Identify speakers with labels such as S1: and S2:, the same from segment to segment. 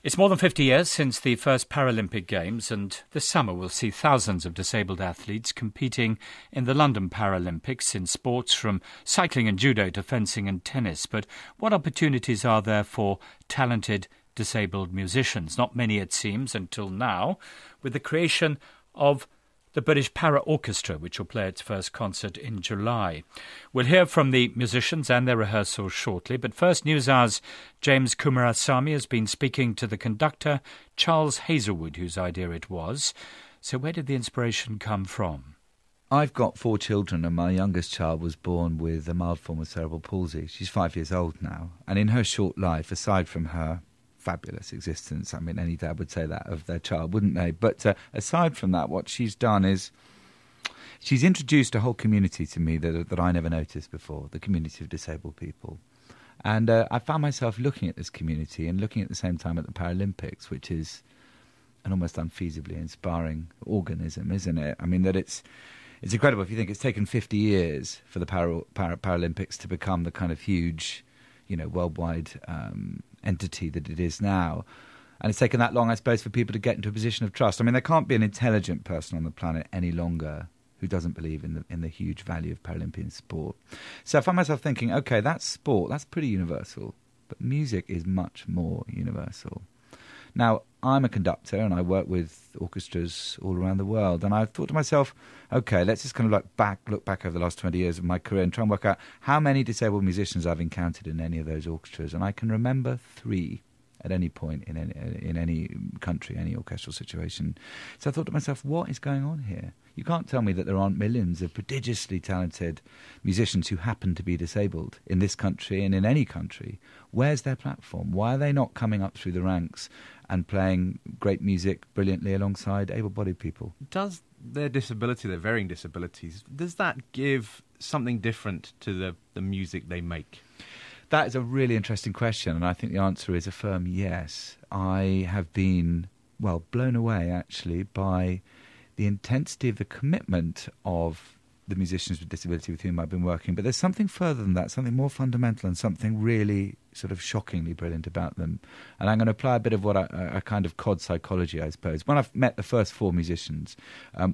S1: It's more than 50 years since the first Paralympic Games, and this summer will see thousands of disabled athletes competing in the London Paralympics in sports from cycling and judo to fencing and tennis. But what opportunities are there for talented disabled musicians? Not many, it seems, until now, with the creation of the British Paraorchestra, which will play its first concert in July. We'll hear from the musicians and their rehearsals shortly, but first NewsHour's James Kumarasamy has been speaking to the conductor, Charles Hazlewood, whose idea it was. So where did the inspiration come from?
S2: I've got 4 children, and my youngest child was born with a mild form of cerebral palsy. She's 5 years old now, and in her short life, aside from her fabulous existence, I mean, any dad would say that of their child, wouldn't they? But aside from that, what she's done is she's introduced a whole community to me that I never noticed before, the community of disabled people. And I found myself looking at this community and looking at the same time at the Paralympics, which is an almost unfeasibly inspiring organism, isn't it? I mean, that it's incredible if you think it's taken 50 years for the Paralympics to become the kind of huge, worldwide entity that it is now. And it's taken that long, I suppose, for people to get into a position of trust. I mean, there can't be an intelligent person on the planet any longer who doesn't believe in the huge value of Paralympian sport. So I find myself thinking, okay, that's sport, that's pretty universal, but music is much more universal. Now, I'm a conductor and I work with orchestras all around the world, and I thought to myself, okay, let's just kind of look back over the last 20 years of my career and try and work out how many disabled musicians I've encountered in any of those orchestras, and I can remember 3 at any point in any country, any orchestral situation. So I thought to myself, what is going on here? You can't tell me that there aren't millions of prodigiously talented musicians who happen to be disabled in this country and in any country. Where's their platform? Why are they not coming up through the ranks and playing great music brilliantly alongside able-bodied people?
S3: Does their disability, their varying disabilities, does that give something different to the music they make?
S2: That is a really interesting question, and I think the answer is a firm yes. I have been, blown away, actually, by the intensity of the commitment of the musicians with disability with whom I've been working. But there's something further than that, something more fundamental and something really sort of shockingly brilliant about them. And I'm going to apply a bit of a kind of cod psychology, I suppose. When I've met the first 4 musicians,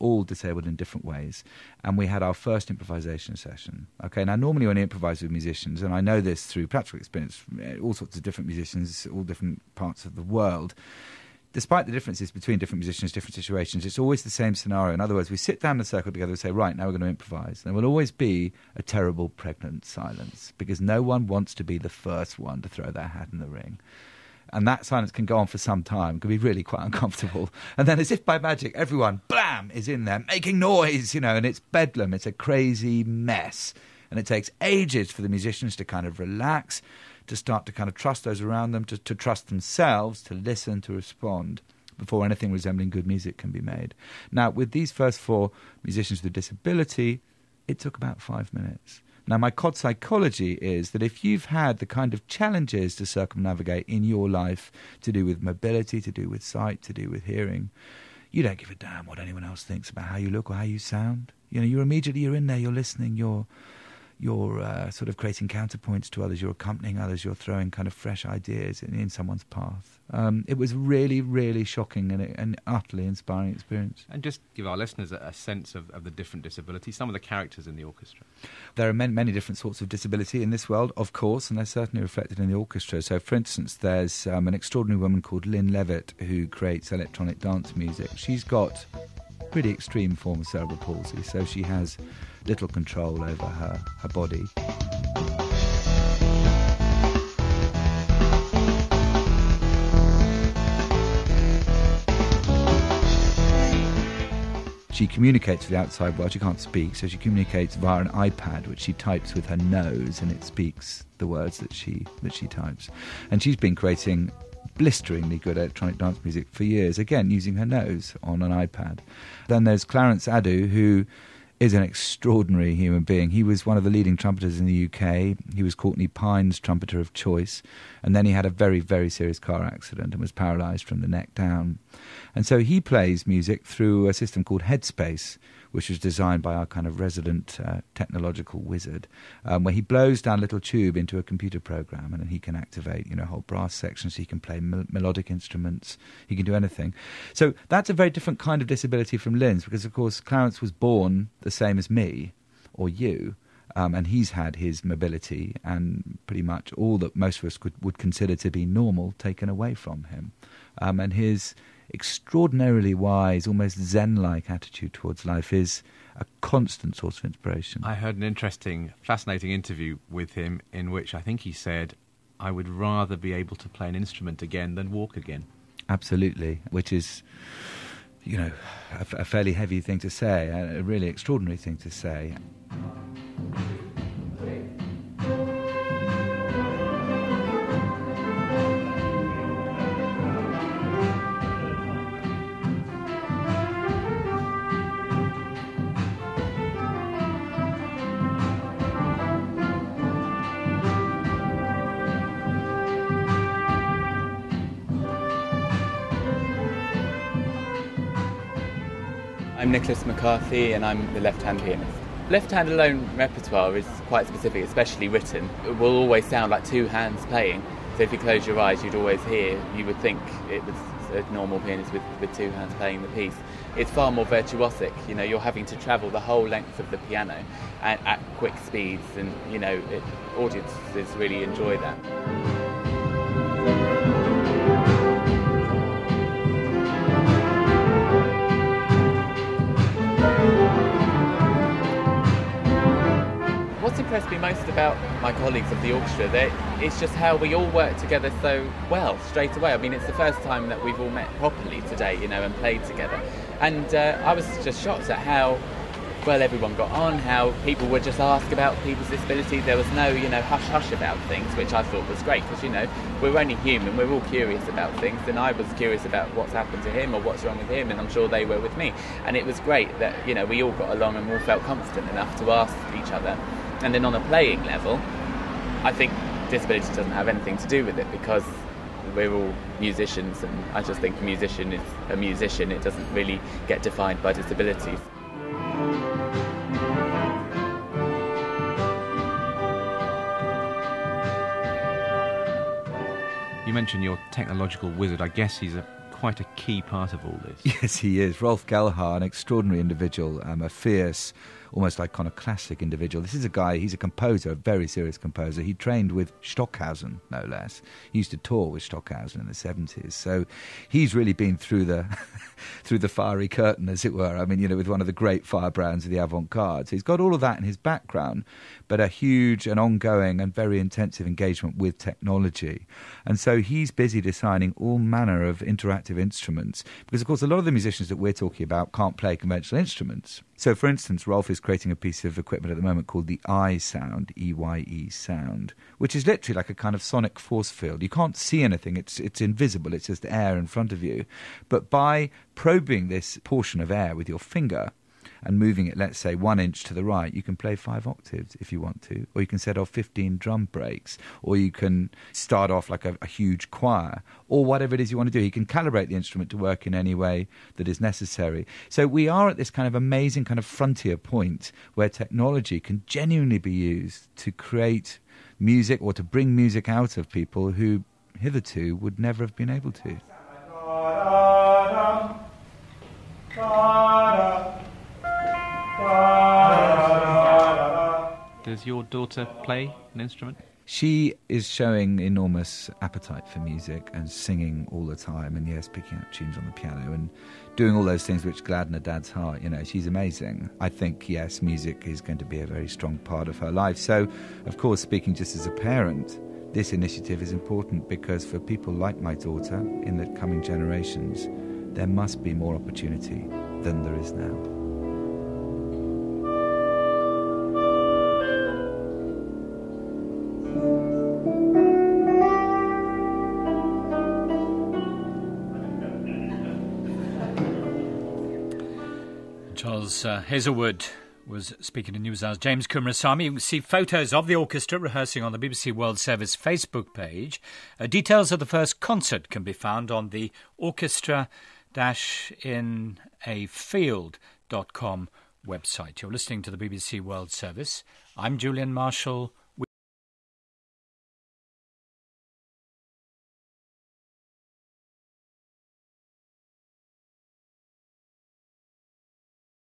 S2: all disabled in different ways, and we had our first improvisation session. Okay, now normally when I improvise with musicians, and I know this through practical experience, all sorts of different musicians, all different parts of the world, despite the differences between different musicians, different situations, it's always the same scenario. In other words, we sit down in a circle together and say, right, now we're going to improvise. There will always be a terrible pregnant silence because no one wants to be the first one to throw their hat in the ring. And that silence can go on for some time. It can be really quite uncomfortable. And then as if by magic, everyone, blam, is in there making noise, and it's bedlam. It's a crazy mess. And it takes ages for the musicians to kind of relax, to start to kind of trust those around them, to trust themselves, to listen, to respond, before anything resembling good music can be made. Now, with these first 4 musicians with a disability, it took about 5 minutes. Now, my cod psychology is that if you've had the kind of challenges to circumnavigate in your life to do with mobility, to do with sight, to do with hearing, you don't give a damn what anyone else thinks about how you look or how you sound. You're in there, you're listening, you're sort of creating counterpoints to others, you're accompanying others, you're throwing kind of fresh ideas in someone's path. It was really, really shocking and utterly inspiring experience.
S3: And just give our listeners a sense of the different disabilities, some of the characters in the orchestra.
S2: There are many different sorts of disability in this world, of course, and they're certainly reflected in the orchestra. So, for instance, there's an extraordinary woman called Lyn Levett who creates electronic dance music. She's got pretty extreme form of cerebral palsy, so she has little control over her body. She communicates with the outside world. She can't speak, so she communicates via an iPad, which she types with her nose, and it speaks the words that she types. And she's been creating blisteringly good electronic dance music for years, again, using her nose on an iPad. Then there's Clarence Adoo, who is an extraordinary human being. He was one of the leading trumpeters in the UK. He was Courtney Pine's trumpeter of choice. And then he had a very, very serious car accident and was paralysed from the neck down. And so he plays music through a system called Headspace, which was designed by our kind of resident technological wizard, where he blows down a little tube into a computer program, and then he can activate, a whole brass section, so he can play melodic instruments, he can do anything. So that's a very different kind of disability from Lyn's, because, of course, Clarence was born the same as me or you, and he's had his mobility and pretty much all that most of us would consider to be normal taken away from him. And his extraordinarily wise, almost Zen-like attitude towards life is a constant source of inspiration.
S3: I heard an interesting, fascinating interview with him in which I think he said, I would rather be able to play an instrument again than walk again.
S2: Absolutely, which is, a fairly heavy thing to say, a really extraordinary thing to say.
S4: I'm Nicholas McCarthy and I'm the left-hand pianist. Left-hand alone repertoire is quite specific, especially written. It will always sound like two hands playing, so if you close your eyes you'd always hear, you would think it was a normal pianist with two hands playing the piece. It's far more virtuosic, you're having to travel the whole length of the piano at quick speeds, and audiences really enjoy that. What's impressed me most about my colleagues of the orchestra, it's just how we all work together so well straight away. I mean, it's the first time that we've all met properly today, and played together. And I was just shocked at how well everyone got on, how people would just ask about people's disabilities. There was no, hush-hush about things, which I thought was great, because, we're only human, we're all curious about things, and I was curious about what's happened to him or what's wrong with him, and I'm sure they were with me. And it was great that, we all got along and we all felt confident enough to ask each other. And then on a playing level, I think disability doesn't have anything to do with it, because we're all musicians, and I just think a musician is a musician. It doesn't really get defined by disabilities.
S3: You mentioned your technological wizard. I guess he's quite a key part of all this.
S2: Yes, he is. Rolf Gellhard, an extraordinary individual, a fierce, almost iconoclastic individual. This is a guy, he's a composer, a very serious composer. He trained with Stockhausen, no less. He used to tour with Stockhausen in the 70s. So he's really been through the through the fiery curtain, as it were. I mean, with one of the great firebrands of the avant-garde. So he's got all of that in his background, but a huge and ongoing and very intensive engagement with technology. And so he's busy designing all manner of interactive instruments, because, of course, a lot of the musicians that we're talking about can't play conventional instruments. So, for instance, Rolf is creating a piece of equipment at the moment called the I sound, E-Y-E sound, which is literally like a kind of sonic force field. You can't see anything, it's invisible, it's just air in front of you. But by probing this portion of air with your finger and moving it, let's say, 1 inch to the right, you can play 5 octaves if you want to, or you can set off 15 drum breaks, or you can start off like a huge choir, or whatever it is you want to do. You can calibrate the instrument to work in any way that is necessary. So we are at this kind of amazing kind of frontier point where technology can genuinely be used to create music or to bring music out of people who hitherto would never have been able to.
S3: Does your daughter play an instrument?
S2: She is showing enormous appetite for music and singing all the time, and yes, picking up tunes on the piano and doing all those things which gladden her dad's heart. She's amazing. I think, yes, music is going to be a very strong part of her life. So, of course, speaking just as a parent, this initiative is important, because for people like my daughter in the coming generations, there must be more opportunity than there is now.
S1: Charles Hazlewood was speaking to NewsHour's James Kumarasamy. You can see photos of the orchestra rehearsing on the BBC World Service Facebook page. Details of the first concert can be found on the orchestra-inafield.com website. You're listening to the BBC World Service. I'm Julian Marshall.